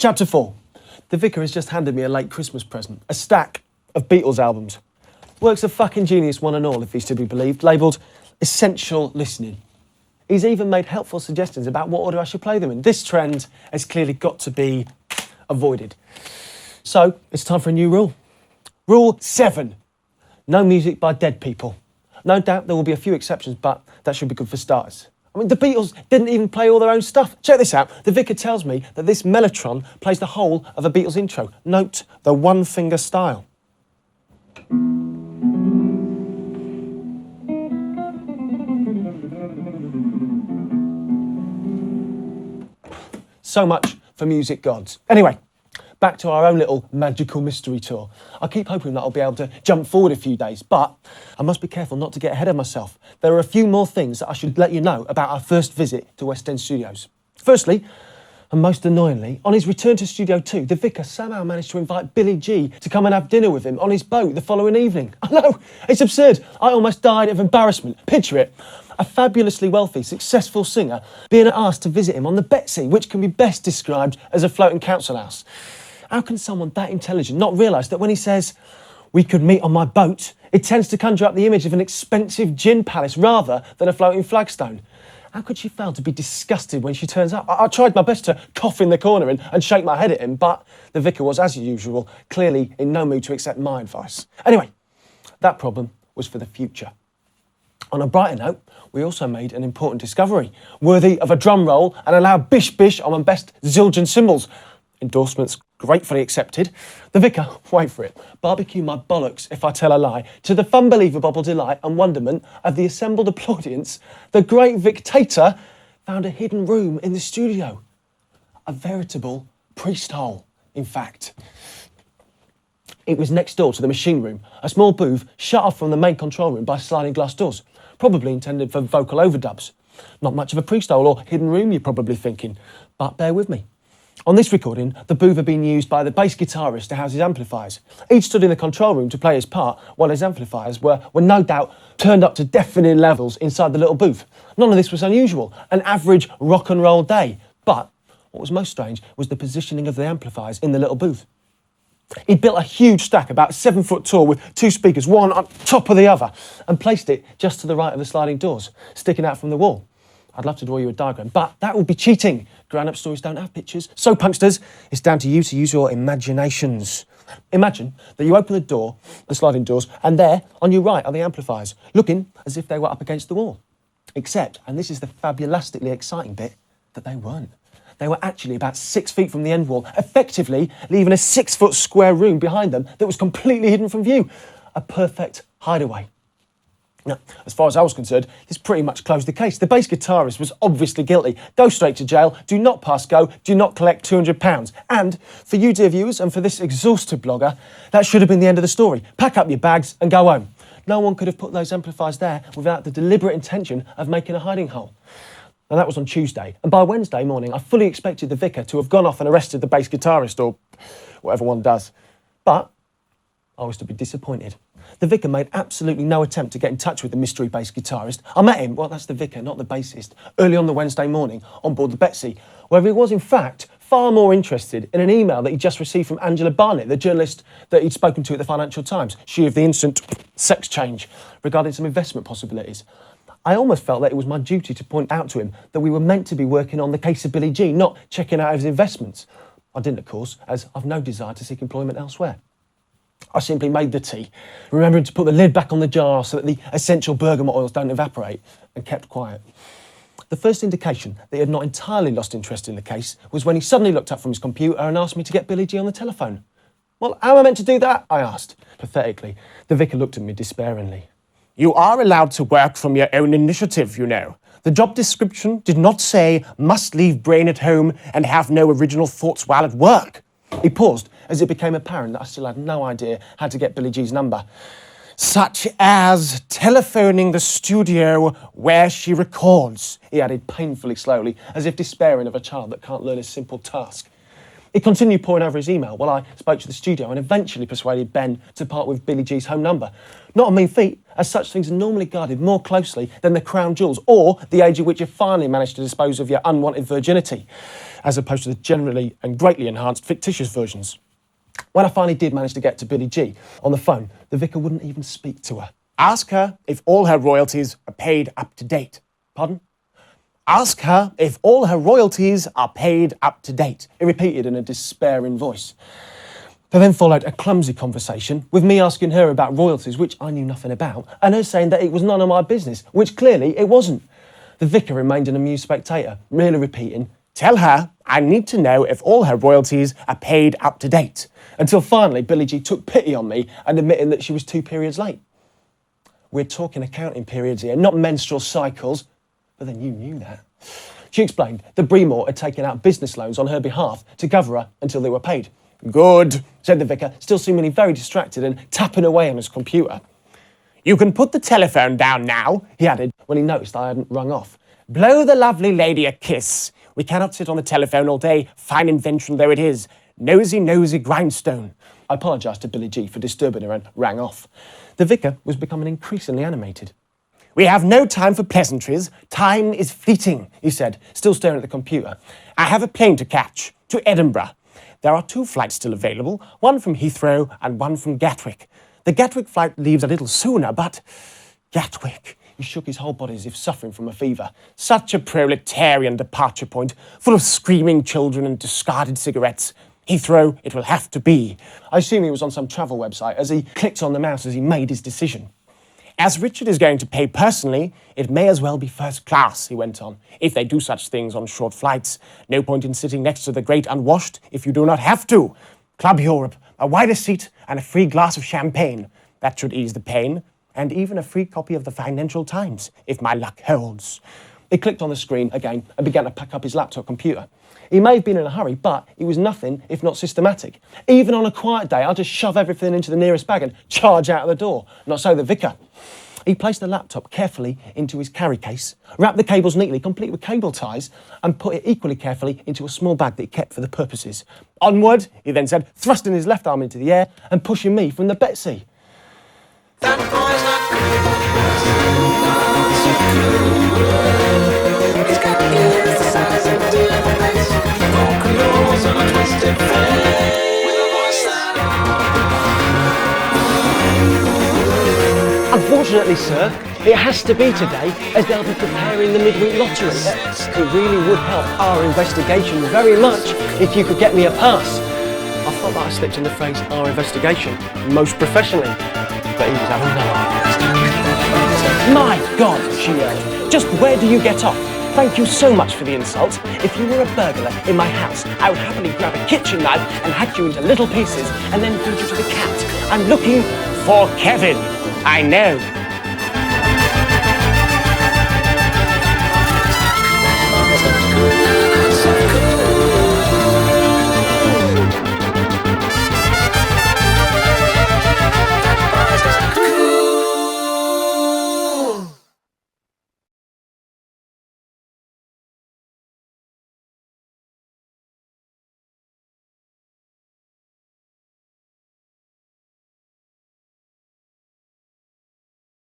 Chapter 4. The Vicar has just handed me a late Christmas present. A stack of Beatles albums. Works of fucking genius, one and all, if he's to be believed, labelled essential listening. He's even made helpful suggestions about what order I should play them in. This trend has clearly got to be avoided. So, it's time for a new rule. Rule 7. No music by dead people. No doubt there will be a few exceptions, but that should be good for starters. I mean, the Beatles didn't even play all their own stuff. Check this out. The Vicar tells me that this mellotron plays the whole of a Beatles intro. Note the one-finger style. So much for music gods. Anyway, back to our own little magical mystery tour. I keep hoping that I'll be able to jump forward a few days, but I must be careful not to get ahead of myself. There are a few more things that I should let you know about our first visit to West End Studios. Firstly, and most annoyingly, on his return to Studio 2, the Vicar somehow managed to invite Billy G to come and have dinner with him on his boat the following evening. I know, it's absurd. I almost died of embarrassment. Picture it. A fabulously wealthy, successful singer being asked to visit him on the Betsy, which can be best described as a floating council house. How can someone that intelligent not realise that when he says, "We could meet on my boat," it tends to conjure up the image of an expensive gin palace rather than a floating flagstone? How could she fail to be disgusted when she turns up? I tried my best to cough in the corner and shake my head at him, but the Vicar was, as usual, clearly in no mood to accept my advice. Anyway, that problem was for the future. On a brighter note, we also made an important discovery, worthy of a drum roll and a loud bish bish on my best Zildjian cymbals. Endorsements gratefully accepted. The Vicar, wait for it, barbecue my bollocks if I tell a lie, to the unbelievable delight and wonderment of the assembled audience, the great Victator found a hidden room in the studio. A veritable priest hole, in fact. It was next door to the machine room, a small booth shut off from the main control room by sliding glass doors, probably intended for vocal overdubs. Not much of a priest hole or hidden room, you're probably thinking, but bear with me. On this recording, the booth had been used by the bass guitarist to house his amplifiers. Each stood in the control room to play his part, while his amplifiers were no doubt turned up to deafening levels inside the little booth. None of this was unusual, an average rock and roll day. But what was most strange was the positioning of the amplifiers in the little booth. He'd built a huge stack, about 7 foot tall, with 2 speakers, one on top of the other, and placed it just to the right of the sliding doors, sticking out from the wall. I'd love to draw you a diagram, but that would be cheating. Grown-up stories don't have pictures. So, punksters, it's down to you to use your imaginations. Imagine that you open the door, the sliding doors, and there, on your right, are the amplifiers, looking as if they were up against the wall. Except, and this is the fabulastically exciting bit, that they weren't. They were actually about 6 feet from the end wall, effectively leaving a 6-foot square room behind them that was completely hidden from view. A perfect hideaway. Now, as far as I was concerned, this pretty much closed the case. The bass guitarist was obviously guilty. Go straight to jail, do not pass go, do not collect £200. And for you dear viewers and for this exhaustive blogger, that should have been the end of the story. Pack up your bags and go home. No one could have put those amplifiers there without the deliberate intention of making a hiding hole. And that was on Tuesday. And by Wednesday morning, I fully expected the Vicar to have gone off and arrested the bass guitarist, or whatever one does. But I was to be disappointed. The Vicar made absolutely no attempt to get in touch with the mystery bass guitarist. I met him, well, that's the Vicar, not the bassist, early on the Wednesday morning on board the Betsy, where he was, in fact, far more interested in an email that he'd just received from Angela Barnett, the journalist that he'd spoken to at the Financial Times, she of the instant sex change, regarding some investment possibilities. I almost felt that it was my duty to point out to him that we were meant to be working on the case of Billy G, not checking out his investments. I didn't, of course, as I've no desire to seek employment elsewhere. I simply made the tea, remembering to put the lid back on the jar so that the essential bergamot oils don't evaporate, and kept quiet. The first indication that he had not entirely lost interest in the case was when he suddenly looked up from his computer and asked me to get Billy G on the telephone. Well, how am I meant to do that? I asked, pathetically. The Vicar looked at me despairingly. You are allowed to work from your own initiative, you know. The job description did not say, must leave brain at home and have no original thoughts while at work. He paused as it became apparent that I still had no idea how to get Billy G's number. Such as telephoning the studio where she records, he added painfully slowly, as if despairing of a child that can't learn a simple task. He continued poring over his email while I spoke to the studio and eventually persuaded Ben to part with Billy G's home number. Not a mean feat, as such things are normally guarded more closely than the crown jewels or the age at which you finally managed to dispose of your unwanted virginity, as opposed to the generally and greatly enhanced fictitious versions. When I finally did manage to get to Billy G on the phone, the vicar wouldn't even speak to her. Ask her if all her royalties are paid up to date. Pardon? Ask her if all her royalties are paid up to date. He repeated in a despairing voice. There then followed a clumsy conversation with me asking her about royalties, which I knew nothing about, and her saying that it was none of my business, which clearly it wasn't. The vicar remained an amused spectator, merely repeating, "Tell her I need to know if all her royalties are paid up to date." Until finally Billy G took pity on me and admitting that she was 2 periods late. We're talking accounting periods here, not menstrual cycles. But then you knew that. She explained that Breamore had taken out business loans on her behalf to cover her until they were paid. "Good," said the vicar, still seemingly very distracted and tapping away on his computer. "You can put the telephone down now," he added when he noticed I hadn't rung off. "Blow the lovely lady a kiss. We cannot sit on the telephone all day, fine invention though it is. Nosy, nosy grindstone." I apologised to Billy G for disturbing her and rang off. The vicar was becoming increasingly animated. "We have no time for pleasantries. Time is fleeting," he said, still staring at the computer. "I have a plane to catch, to Edinburgh. There are 2 flights still available, one from Heathrow and one from Gatwick. The Gatwick flight leaves a little sooner, but Gatwick." He shook his whole body as if suffering from a fever. "Such a proletarian departure point, full of screaming children and discarded cigarettes. Heathrow it will have to be." I assume he was on some travel website as he clicked on the mouse as he made his decision. "As Richard is going to pay personally, it may as well be first class," he went on, "if they do such things on short flights. No point in sitting next to the great unwashed if you do not have to. Club Europe, a wider seat and a free glass of champagne. That should ease the pain. And even a free copy of the Financial Times, if my luck holds." He clicked on the screen again and began to pack up his laptop computer. He may have been in a hurry, but he was nothing if not systematic. Even on a quiet day, I'd just shove everything into the nearest bag and charge out of the door. Not so the vicar. He placed the laptop carefully into his carry case, wrapped the cables neatly, complete with cable ties, and put it equally carefully into a small bag that he kept for the purposes. "Onward," he then said, thrusting his left arm into the air and pushing me from the Betsy. That boy's not cool. He's got ears the size of diamonds, broken nose and a twisted face, with a voice that... Unfortunately, sir, it has to be today, as they'll be preparing the midweek lottery. It really would help our investigation very much if you could get me a pass. I thought that I slipped in the phrase "our investigation" most professionally, but he was having none of it. "My God," she yelled, "just where do you get off? Thank you so much for the insult. If you were a burglar in my house, I would happily grab a kitchen knife and hack you into little pieces and then feed you to the cat. I'm looking For Kevin, I know.